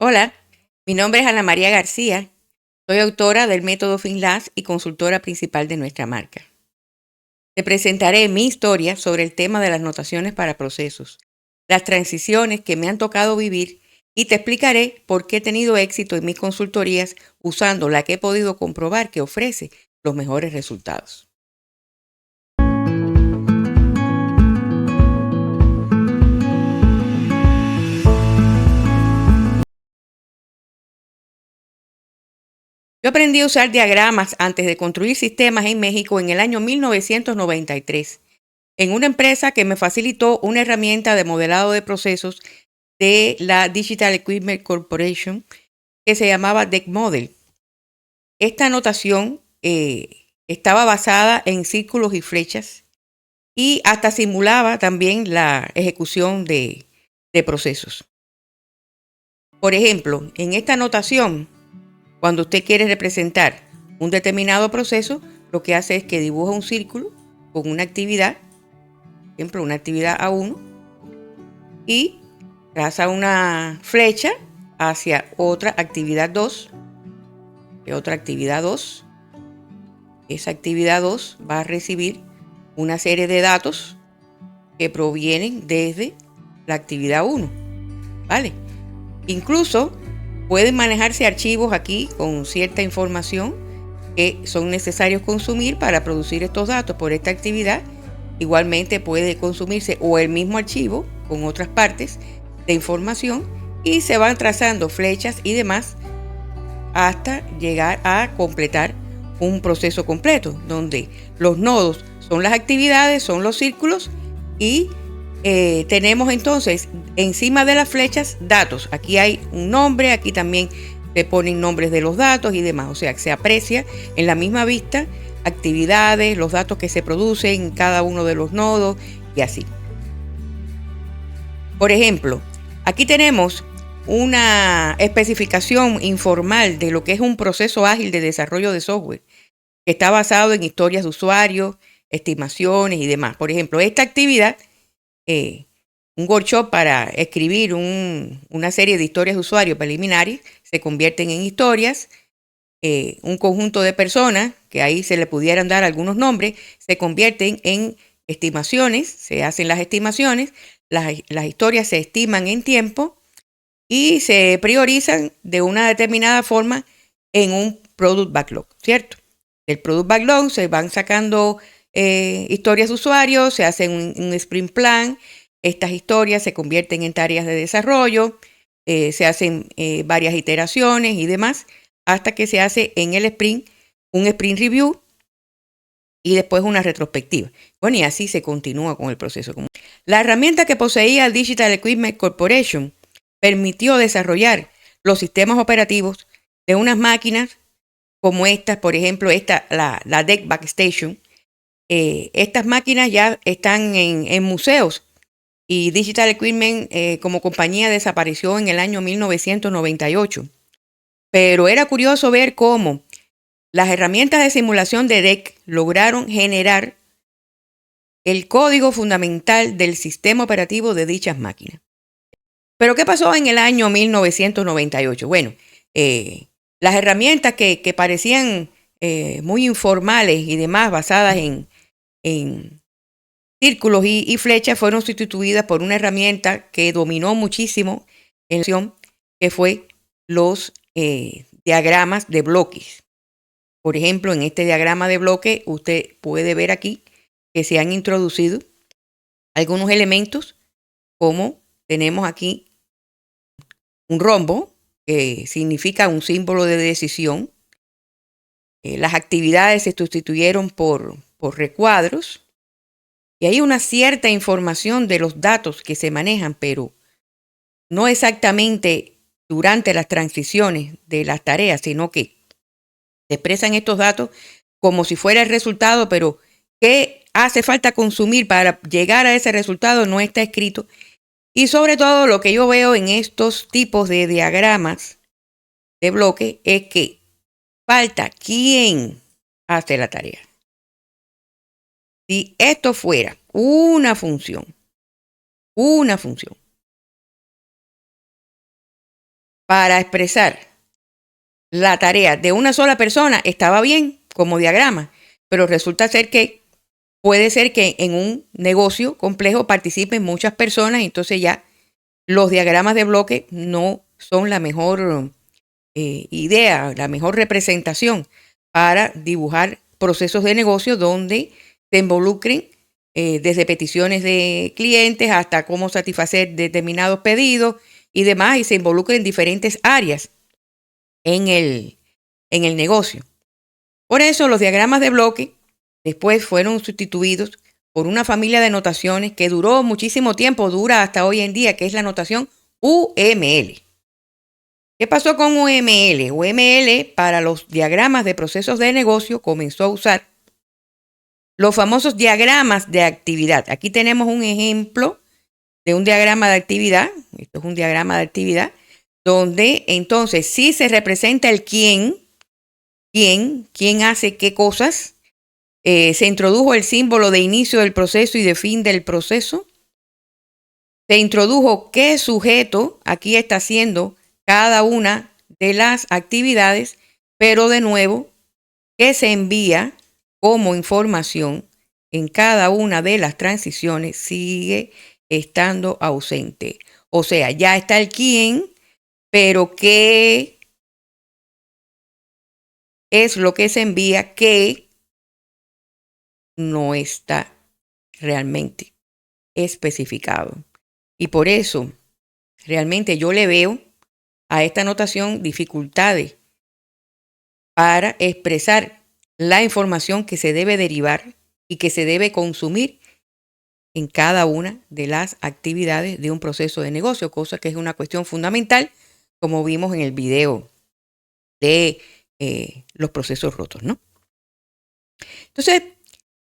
Hola, mi nombre es Ana María García. Soy autora del método FinLast y consultora principal de nuestra marca. Te presentaré mi historia sobre el tema de las notaciones para procesos, las transiciones que me han tocado vivir y te explicaré por qué he tenido éxito en mis consultorías usando la que he podido comprobar que ofrece los mejores resultados. Yo aprendí a usar diagramas antes de construir sistemas en México en el año 1993, en una empresa que me facilitó una herramienta de modelado de procesos de la Digital Equipment Corporation que se llamaba Deck Model. Esta notación estaba basada en círculos y flechas y hasta simulaba también la ejecución de procesos. Por ejemplo, en esta notación, cuando usted quiere representar un determinado proceso, lo que hace es que dibuja un círculo con una actividad, por ejemplo, una actividad A1, y traza una flecha hacia otra actividad 2, y otra actividad 2. Esa actividad 2 va a recibir una serie de datos que provienen desde la actividad 1, ¿vale? Incluso pueden manejarse archivos aquí con cierta información que son necesarios consumir para producir estos datos por esta actividad. Igualmente puede consumirse o el mismo archivo con otras partes de información y se van trazando flechas y demás hasta llegar a completar un proceso completo, donde los nodos son las actividades, son los círculos y tenemos entonces encima de las flechas datos. Aquí hay un nombre, aquí también se ponen nombres de los datos y demás. O sea, que se aprecia en la misma vista actividades, los datos que se producen en cada uno de los nodos y así. Por ejemplo, aquí tenemos una especificación informal de lo que es un proceso ágil de desarrollo de software, que está basado en historias de usuarios, estimaciones y demás. Por ejemplo, esta actividad, un workshop para escribir una serie de historias de usuarios preliminares, se convierten en historias. Un conjunto de personas, que ahí se le pudieran dar algunos nombres, se convierten en estimaciones, se hacen las estimaciones, las historias se estiman en tiempo y se priorizan de una determinada forma en un product backlog, ¿cierto? Del product backlog se van sacando historias de usuarios, se hacen un sprint plan, estas historias se convierten en tareas de desarrollo, se hacen varias iteraciones y demás, hasta que se hace en el sprint un sprint review y después una retrospectiva. Bueno, y así se continúa con el proceso. La herramienta que poseía el Digital Equipment Corporation permitió desarrollar los sistemas operativos de unas máquinas como estas, por ejemplo, la Deck Backstation. Estas máquinas ya están en museos y Digital Equipment como compañía desapareció en el año 1998. Pero era curioso ver cómo las herramientas de simulación de DEC lograron generar el código fundamental del sistema operativo de dichas máquinas. Pero ¿qué pasó en el año 1998? Bueno, las herramientas que parecían muy informales y demás, basadas en círculos y flechas, fueron sustituidas por una herramienta que dominó muchísimo en la acción, que fue los diagramas de bloques. Por ejemplo, en este diagrama de bloque, usted puede ver aquí que se han introducido algunos elementos, como tenemos aquí un rombo, que significa un símbolo de decisión. Las actividades se sustituyeron por recuadros. Y hay una cierta información de los datos que se manejan, pero no exactamente durante las transiciones de las tareas, sino que se expresan estos datos como si fuera el resultado, pero qué hace falta consumir para llegar a ese resultado no está escrito. Y sobre todo lo que yo veo en estos tipos de diagramas de bloque es que falta quién hace la tarea. Si esto fuera una función, para expresar la tarea de una sola persona estaba bien como diagrama, pero resulta ser que puede ser que en un negocio complejo participen muchas personas, entonces ya los diagramas de bloque no son la mejor idea, la mejor representación para dibujar procesos de negocio donde se involucren desde peticiones de clientes hasta cómo satisfacer determinados pedidos y demás, y se involucren en diferentes áreas en el negocio. Por eso los diagramas de bloque después fueron sustituidos por una familia de notaciones que duró muchísimo tiempo, dura hasta hoy en día, que es la notación UML. ¿Qué pasó con UML? UML para los diagramas de procesos de negocio comenzó a usar los famosos diagramas de actividad. Aquí tenemos un ejemplo de un diagrama de actividad. Esto es un diagrama de actividad donde entonces sí se representa el quién hace qué cosas. Se introdujo el símbolo de inicio del proceso y de fin del proceso. Se introdujo qué sujeto aquí está haciendo cada una de las actividades, pero de nuevo, que se envía como información en cada una de las transiciones sigue estando ausente. O sea, ya está el quién, pero qué es lo que se envía que no está realmente especificado. Y por eso, realmente yo le veo a esta notación dificultades para expresar la información que se debe derivar y que se debe consumir en cada una de las actividades de un proceso de negocio, cosa que es una cuestión fundamental, como vimos en el video de los procesos rotos, ¿no? Entonces,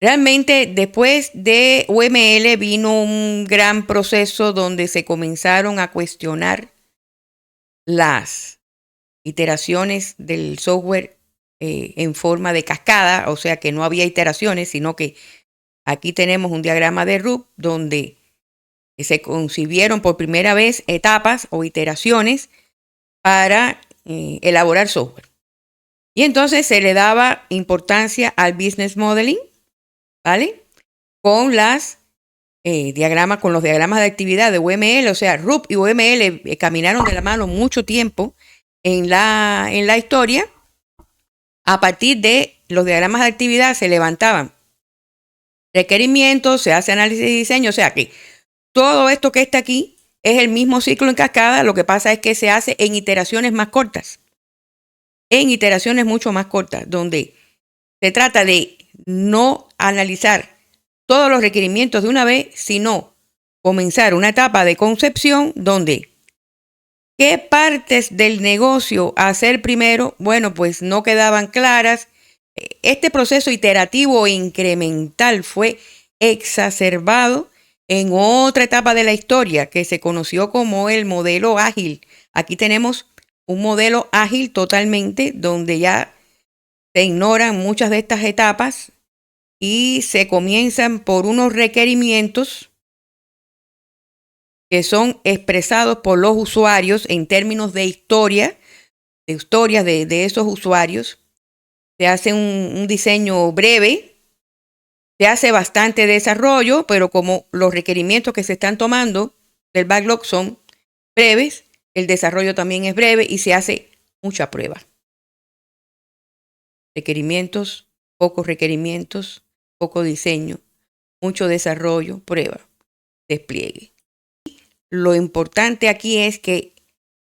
realmente después de UML vino un gran proceso donde se comenzaron a cuestionar las iteraciones del software en forma de cascada, o sea que no había iteraciones, sino que aquí tenemos un diagrama de RUP donde se concibieron por primera vez etapas o iteraciones para elaborar software. Y entonces se le daba importancia al business modeling, ¿vale? Con los diagramas de actividad de UML, o sea, RUP y UML caminaron de la mano mucho tiempo en la historia. A partir de los diagramas de actividad se levantaban requerimientos, se hace análisis de diseño, o sea que todo esto que está aquí es el mismo ciclo en cascada, lo que pasa es que se hace en iteraciones más cortas, en iteraciones mucho más cortas, donde se trata de no analizar todos los requerimientos de una vez, sino comenzar una etapa de concepción donde ¿qué partes del negocio hacer primero? Bueno, pues no quedaban claras. Este proceso iterativo e incremental fue exacerbado en otra etapa de la historia que se conoció como el modelo ágil. Aquí tenemos un modelo ágil totalmente donde ya se ignoran muchas de estas etapas y se comienzan por unos requerimientos que son expresados por los usuarios en términos de historias de esos usuarios. Se hace un diseño breve, se hace bastante desarrollo, pero como los requerimientos que se están tomando del backlog son breves, el desarrollo también es breve y se hace mucha prueba. Pocos requerimientos, poco diseño, mucho desarrollo, prueba, despliegue. Lo importante aquí es que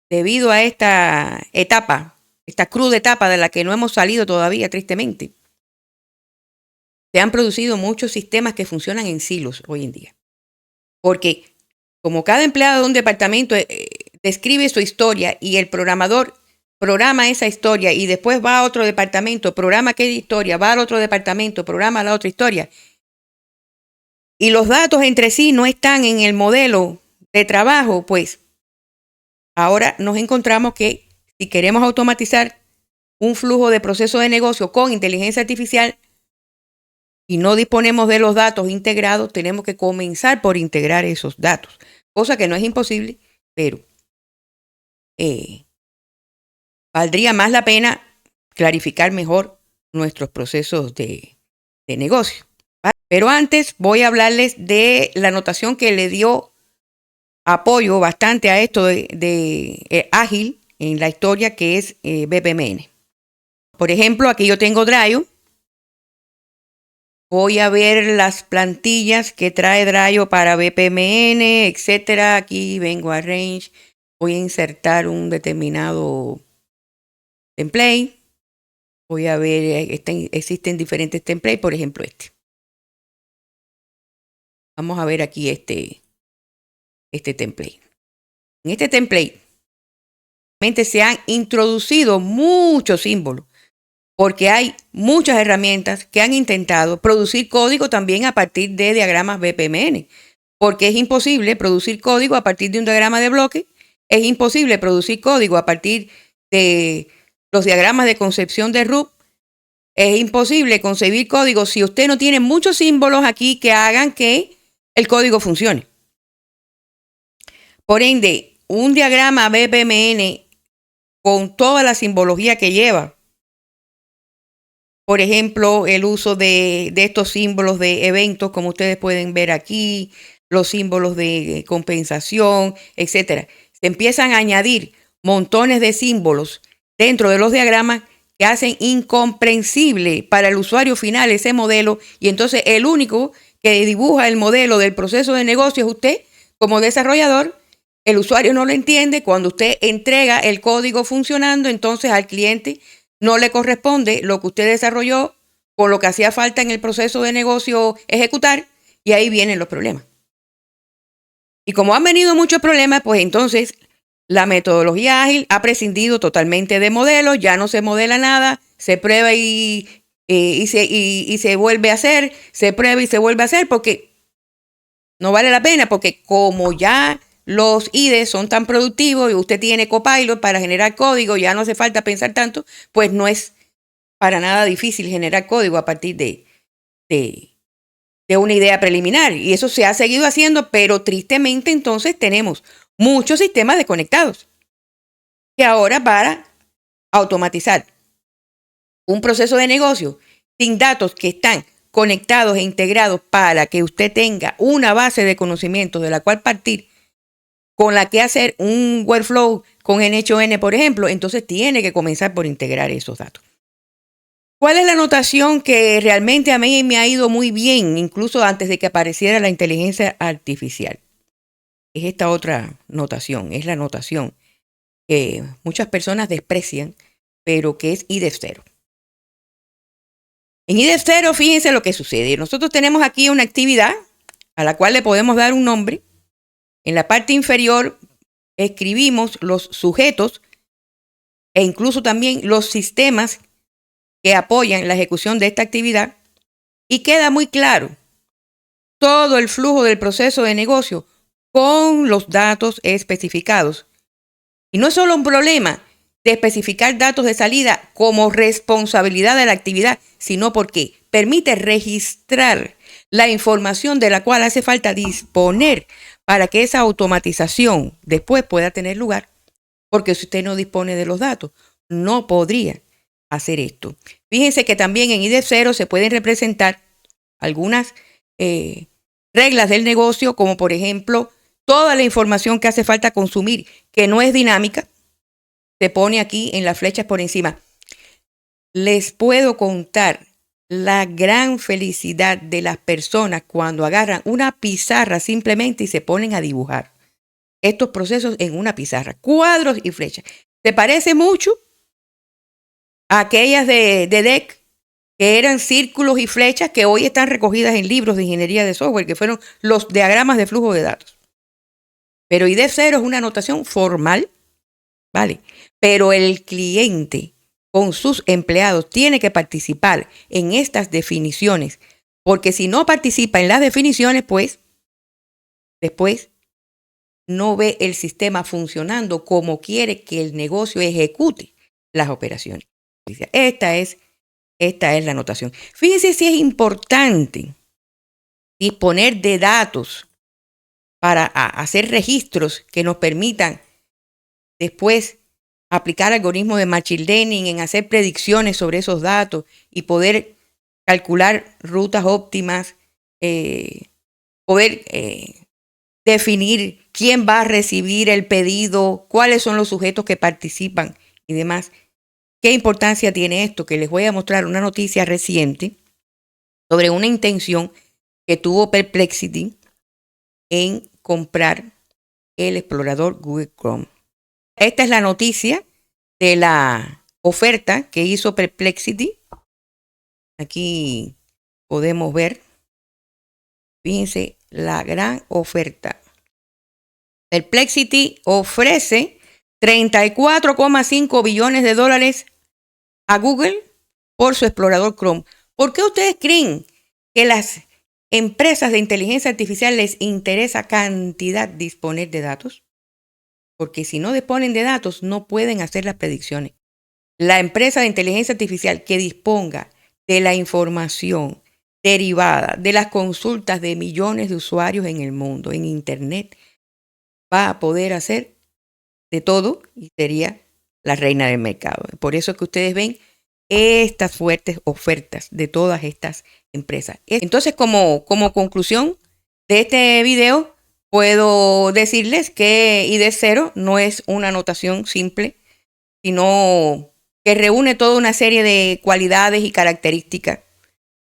debido a esta etapa, esta cruda etapa de la que no hemos salido todavía, tristemente, se han producido muchos sistemas que funcionan en silos hoy en día. Porque como cada empleado de un departamento describe su historia y el programador programa esa historia y después va a otro departamento, programa aquella historia, va al otro departamento, programa la otra historia, y los datos entre sí no están en el modelo de trabajo, pues ahora nos encontramos que si queremos automatizar un flujo de proceso de negocio con inteligencia artificial y no disponemos de los datos integrados, tenemos que comenzar por integrar esos datos, cosa que no es imposible, pero valdría más la pena clarificar mejor nuestros procesos de negocio. ¿Vale? Pero antes voy a hablarles de la notación que le dio apoyo bastante a esto de ágil en la historia, que es BPMN. Por ejemplo, aquí yo tengo Drayo. Voy a ver las plantillas que trae Drayo para BPMN, etcétera. Aquí vengo a Range. Voy a insertar un determinado template. Voy a ver, existen diferentes templates, por ejemplo este. Vamos a ver aquí este template. En este template se han introducido muchos símbolos porque hay muchas herramientas que han intentado producir código también a partir de diagramas BPMN, porque es imposible producir código a partir de un diagrama de bloque, es imposible producir código a partir de los diagramas de concepción de RUP, es imposible concebir código si usted no tiene muchos símbolos aquí que hagan que el código funcione. Por ende, un diagrama BPMN con toda la simbología que lleva, por ejemplo, el uso de estos símbolos de eventos, como ustedes pueden ver aquí, los símbolos de compensación, etcétera. Se empiezan a añadir montones de símbolos dentro de los diagramas que hacen incomprensible para el usuario final ese modelo, y entonces el único que dibuja el modelo del proceso de negocio es usted como desarrollador. El usuario no lo entiende. Cuando usted entrega el código funcionando, entonces al cliente no le corresponde lo que usted desarrolló con lo que hacía falta en el proceso de negocio ejecutar, y ahí vienen los problemas. Y como han venido muchos problemas, pues entonces la metodología ágil ha prescindido totalmente de modelos, ya no se modela nada, se prueba y se vuelve a hacer, se prueba y se vuelve a hacer, porque no vale la pena, porque como ya los IDE son tan productivos y usted tiene Copilot para generar código, ya no hace falta pensar tanto, pues no es para nada difícil generar código a partir de una idea preliminar. Y eso se ha seguido haciendo, pero tristemente entonces tenemos muchos sistemas desconectados. Y ahora, para automatizar un proceso de negocio sin datos que están conectados e integrados para que usted tenga una base de conocimientos de la cual partir, con la que hacer un workflow con NHON, por ejemplo, entonces tiene que comenzar por integrar esos datos. ¿Cuál es la notación que realmente a mí me ha ido muy bien, incluso antes de que apareciera la inteligencia artificial? Es esta otra notación, es la notación que muchas personas desprecian, pero que es IDEF 0. En IDEF 0, fíjense lo que sucede. Nosotros tenemos aquí una actividad a la cual le podemos dar un nombre. En la parte inferior escribimos los sujetos e incluso también los sistemas que apoyan la ejecución de esta actividad, y queda muy claro todo el flujo del proceso de negocio con los datos especificados. Y no es solo un problema de especificar datos de salida como responsabilidad de la actividad, sino porque permite registrar la información de la cual hace falta disponer para que esa automatización después pueda tener lugar, porque si usted no dispone de los datos, no podría hacer esto. Fíjense que también en IDEF 0 se pueden representar algunas reglas del negocio, como por ejemplo, toda la información que hace falta consumir, que no es dinámica, se pone aquí en las flechas por encima. Les puedo contar la gran felicidad de las personas cuando agarran una pizarra simplemente y se ponen a dibujar estos procesos en una pizarra, cuadros y flechas. Se parece mucho a aquellas de DEC, que eran círculos y flechas, que hoy están recogidas en libros de ingeniería de software, que fueron los diagramas de flujo de datos. Pero IDEF 0 es una notación formal, ¿vale? Pero el cliente con sus empleados tiene que participar en estas definiciones, porque si no participa en las definiciones, pues después no ve el sistema funcionando como quiere que el negocio ejecute las operaciones. Esta es la notación. Fíjense si es importante disponer de datos para hacer registros que nos permitan después aplicar algoritmos de machine learning, en hacer predicciones sobre esos datos y poder calcular rutas óptimas, poder definir quién va a recibir el pedido, cuáles son los sujetos que participan y demás. ¿Qué importancia tiene esto? Que les voy a mostrar una noticia reciente sobre una intención que tuvo Perplexity en comprar el explorador Google Chrome. Esta es la noticia de la oferta que hizo Perplexity. Aquí podemos ver, fíjense, la gran oferta. Perplexity ofrece 34,5 billones de dólares a Google por su explorador Chrome. ¿Por qué ustedes creen que las empresas de inteligencia artificial les interesa cantidad disponer de datos? Porque si no disponen de datos, no pueden hacer las predicciones. La empresa de inteligencia artificial que disponga de la información derivada de las consultas de millones de usuarios en el mundo, en Internet, va a poder hacer de todo y sería la reina del mercado. Por eso es que ustedes ven estas fuertes ofertas de todas estas empresas. Entonces, como conclusión de este video, puedo decirles que ID0 no es una notación simple, sino que reúne toda una serie de cualidades y características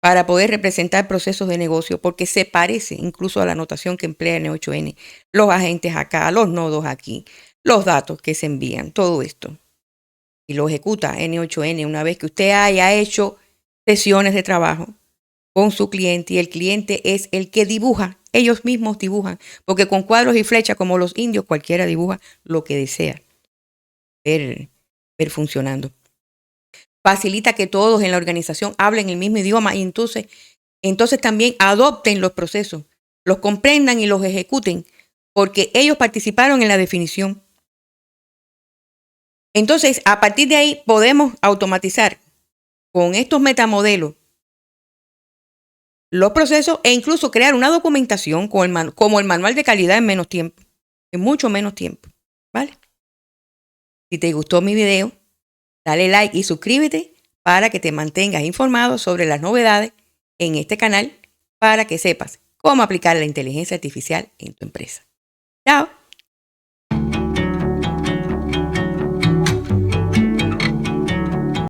para poder representar procesos de negocio, porque se parece incluso a la notación que emplea N8N. Los agentes acá, los nodos aquí, los datos que se envían, todo esto. Y lo ejecuta N8N una vez que usted haya hecho sesiones de trabajo con su cliente, y el cliente es el que dibuja. Ellos mismos dibujan, porque con cuadros y flechas como los indios cualquiera dibuja lo que desea ver funcionando. Facilita que todos en la organización hablen el mismo idioma y entonces también adopten los procesos, los comprendan y los ejecuten, porque ellos participaron en la definición. Entonces, a partir de ahí podemos automatizar con estos metamodelos los procesos e incluso crear una documentación como el manual de calidad en menos tiempo, en mucho menos tiempo, ¿vale? Si te gustó mi video, dale like y suscríbete para que te mantengas informado sobre las novedades en este canal, para que sepas cómo aplicar la inteligencia artificial en tu empresa. Chao.